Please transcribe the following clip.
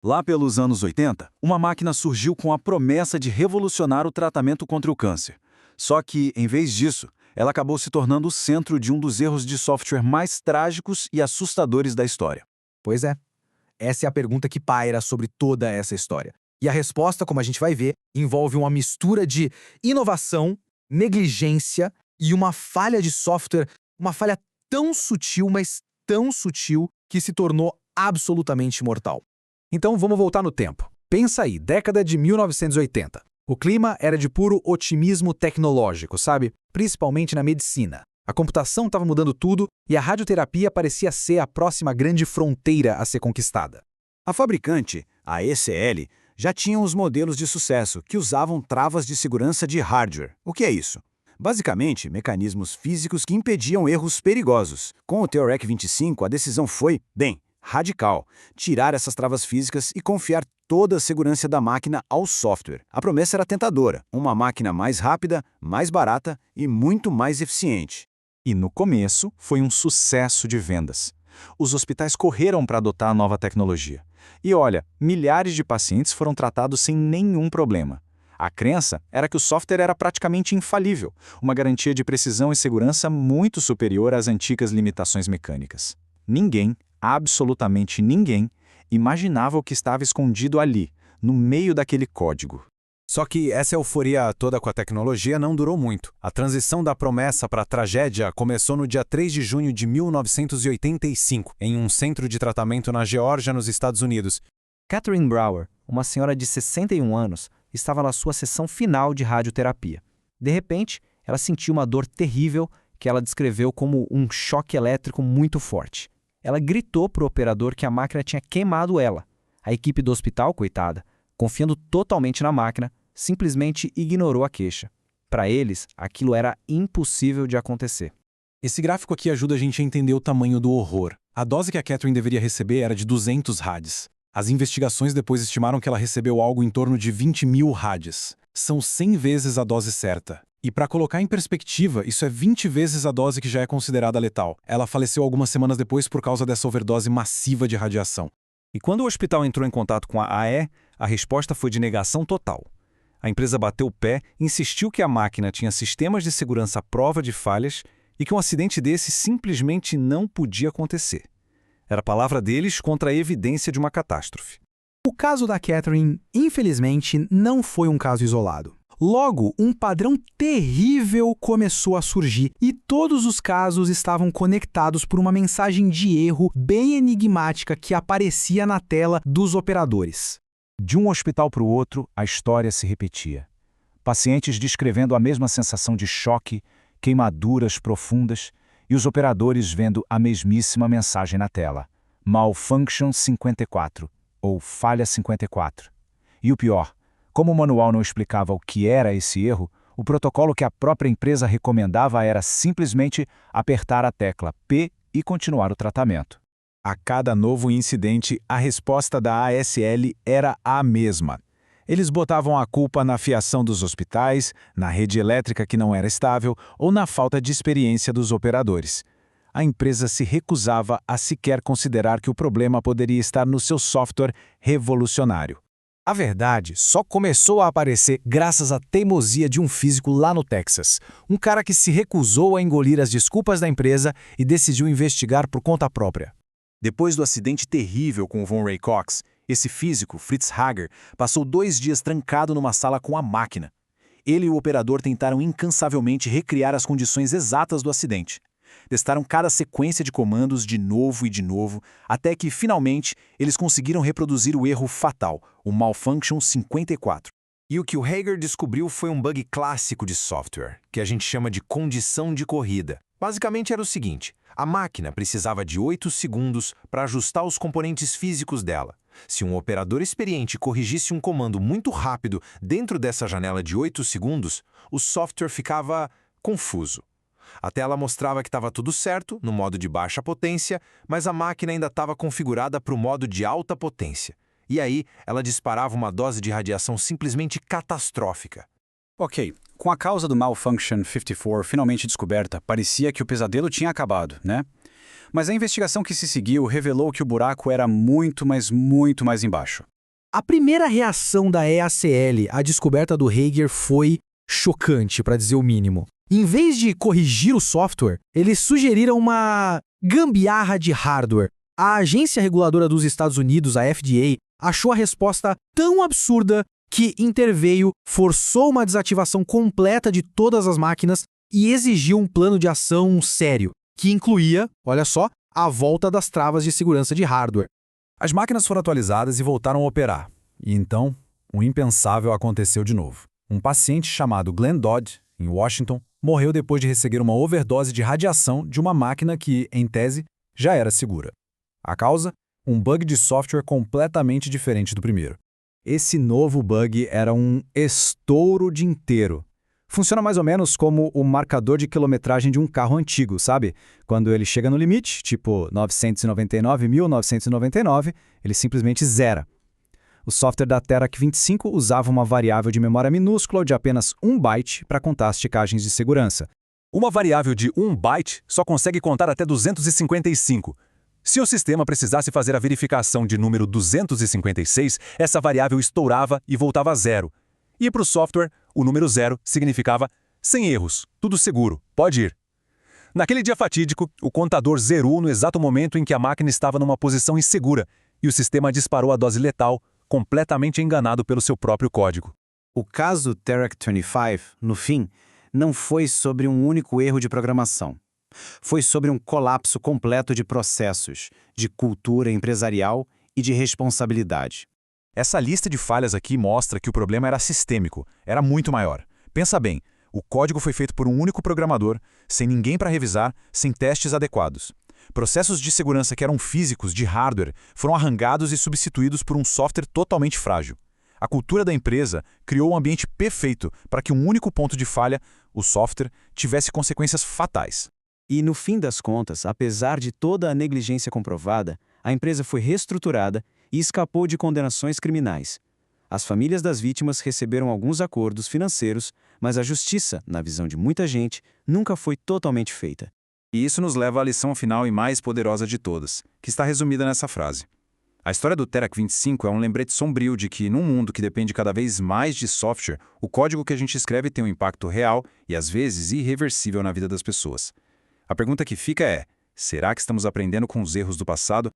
Lá pelos anos 80, uma máquina surgiu com a promessa de revolucionar o tratamento contra o câncer. Só que, em vez disso, ela acabou se tornando o centro de um dos erros de software mais trágicos e assustadores da história. Pois é, essa é a pergunta que paira sobre toda essa história. E a resposta, como a gente vai ver, envolve uma mistura de inovação, negligência e uma falha de software, uma falha tão sutil, mas tão sutil, que se tornou absolutamente mortal. Então vamos voltar no tempo. Pensa aí, década de 1980. O clima era de puro otimismo tecnológico, sabe? Principalmente na medicina. A computação estava mudando tudo e a radioterapia parecia ser a próxima grande fronteira a ser conquistada. A fabricante, a ECL, já tinha os modelos de sucesso que usavam travas de segurança de hardware. O que é isso? Basicamente, mecanismos físicos que impediam erros perigosos. Com o TEOREC 25, a decisão foi, radical, tirar essas travas físicas e confiar toda a segurança da máquina ao software. A promessa era tentadora, uma máquina mais rápida, mais barata e muito mais eficiente. E no começo, foi um sucesso de vendas. Os hospitais correram para adotar a nova tecnologia. E olha, milhares de pacientes foram tratados sem nenhum problema. A crença era que o software era praticamente infalível, uma garantia de precisão e segurança muito superior às antigas limitações mecânicas. Ninguém, absolutamente ninguém, imaginava o que estava escondido ali, no meio daquele código. Só que essa euforia toda com a tecnologia não durou muito. A transição da promessa para a tragédia começou no dia 3 de junho de 1985, em um centro de tratamento na Geórgia, nos Estados Unidos. Catherine Brower, uma senhora de 61 anos, estava na sua sessão final de radioterapia. De repente, ela sentiu uma dor terrível que ela descreveu como um choque elétrico muito forte. Ela gritou para o operador que a máquina tinha queimado ela. A equipe do hospital, coitada, confiando totalmente na máquina, simplesmente ignorou a queixa. Para eles, aquilo era impossível de acontecer. Esse gráfico aqui ajuda a gente a entender o tamanho do horror. A dose que a Catherine deveria receber era de 200 rads. As investigações depois estimaram que ela recebeu algo em torno de 20.000 rads. São 100 vezes a dose certa. E para colocar em perspectiva, isso é 20 vezes a dose que já é considerada letal. Ela faleceu algumas semanas depois por causa dessa overdose massiva de radiação. E quando o hospital entrou em contato com a AE, a resposta foi de negação total. A empresa bateu o pé, insistiu que a máquina tinha sistemas de segurança à prova de falhas e que um acidente desse simplesmente não podia acontecer. Era a palavra deles contra a evidência de uma catástrofe. O caso da Catherine, infelizmente, não foi um caso isolado. Logo, um padrão terrível começou a surgir e todos os casos estavam conectados por uma mensagem de erro bem enigmática que aparecia na tela dos operadores. De um hospital para o outro, a história se repetia. Pacientes descrevendo a mesma sensação de choque, queimaduras profundas e os operadores vendo a mesmíssima mensagem na tela. Malfunction 54 ou falha 54. E o pior, como o manual não explicava o que era esse erro, o protocolo que a própria empresa recomendava era simplesmente apertar a tecla P e continuar o tratamento. A cada novo incidente, a resposta da ASL era a mesma. Eles botavam a culpa na fiação dos hospitais, na rede elétrica que não era estável ou na falta de experiência dos operadores. A empresa se recusava a sequer considerar que o problema poderia estar no seu software revolucionário. A verdade só começou a aparecer graças à teimosia de um físico lá no Texas. Um cara que se recusou a engolir as desculpas da empresa e decidiu investigar por conta própria. Depois do acidente terrível com o Von Ray Cox, esse físico, Fritz Hager, passou 2 dias trancado numa sala com a máquina. Ele e o operador tentaram incansavelmente recriar as condições exatas do acidente. Testaram cada sequência de comandos de novo, até que, finalmente, eles conseguiram reproduzir o erro fatal, o Malfunction 54. E o que o Hager descobriu foi um bug clássico de software, que a gente chama de condição de corrida. Basicamente era o seguinte: a máquina precisava de 8 segundos para ajustar os componentes físicos dela. Se um operador experiente corrigisse um comando muito rápido dentro dessa janela de 8 segundos, o software ficava confuso. A tela mostrava que estava tudo certo, no modo de baixa potência, mas a máquina ainda estava configurada para o modo de alta potência. E aí, ela disparava uma dose de radiação simplesmente catastrófica. Ok, com a causa do Malfunction 54 finalmente descoberta, parecia que o pesadelo tinha acabado, né? Mas a investigação que se seguiu revelou que o buraco era muito, mas muito mais embaixo. A primeira reação da EACL à descoberta do Hager foi chocante, para dizer o mínimo. Em vez de corrigir o software, eles sugeriram uma gambiarra de hardware. A agência reguladora dos Estados Unidos, a FDA, achou a resposta tão absurda que interveio, forçou uma desativação completa de todas as máquinas e exigiu um plano de ação sério, que incluía, olha só, a volta das travas de segurança de hardware. As máquinas foram atualizadas e voltaram a operar. E então, o impensável aconteceu de novo. Um paciente chamado Glenn Dodd, em Washington, morreu depois de receber uma overdose de radiação de uma máquina que, em tese, já era segura. A causa? Um bug de software completamente diferente do primeiro. Esse novo bug era um estouro de inteiro. Funciona mais ou menos como o marcador de quilometragem de um carro antigo, sabe? Quando ele chega no limite, tipo 999.999, ele simplesmente zera. O software da Terac 25 usava uma variável de memória minúscula de apenas 1 byte para contar as ticagens de segurança. Uma variável de 1 byte só consegue contar até 255. Se o sistema precisasse fazer a verificação de número 256, essa variável estourava e voltava a zero. E para o software, o número 0 significava sem erros, tudo seguro, pode ir. Naquele dia fatídico, o contador zerou no exato momento em que a máquina estava numa posição insegura e o sistema disparou a dose letal, completamente enganado pelo seu próprio código. O caso Terac 25, no fim, não foi sobre um único erro de programação. Foi sobre um colapso completo de processos, de cultura empresarial e de responsabilidade. Essa lista de falhas aqui mostra que o problema era sistêmico, era muito maior. Pensa bem, o código foi feito por um único programador, sem ninguém para revisar, sem testes adequados. Processos de segurança que eram físicos, de hardware, foram arrancados e substituídos por um software totalmente frágil. A cultura da empresa criou um ambiente perfeito para que um único ponto de falha, o software, tivesse consequências fatais. E, no fim das contas, apesar de toda a negligência comprovada, a empresa foi reestruturada e escapou de condenações criminais. As famílias das vítimas receberam alguns acordos financeiros, mas a justiça, na visão de muita gente, nunca foi totalmente feita. E isso nos leva à lição final e mais poderosa de todas, que está resumida nessa frase. A história do Terac 25 é um lembrete sombrio de que, num mundo que depende cada vez mais de software, o código que a gente escreve tem um impacto real e, às vezes, irreversível na vida das pessoas. A pergunta que fica é: será que estamos aprendendo com os erros do passado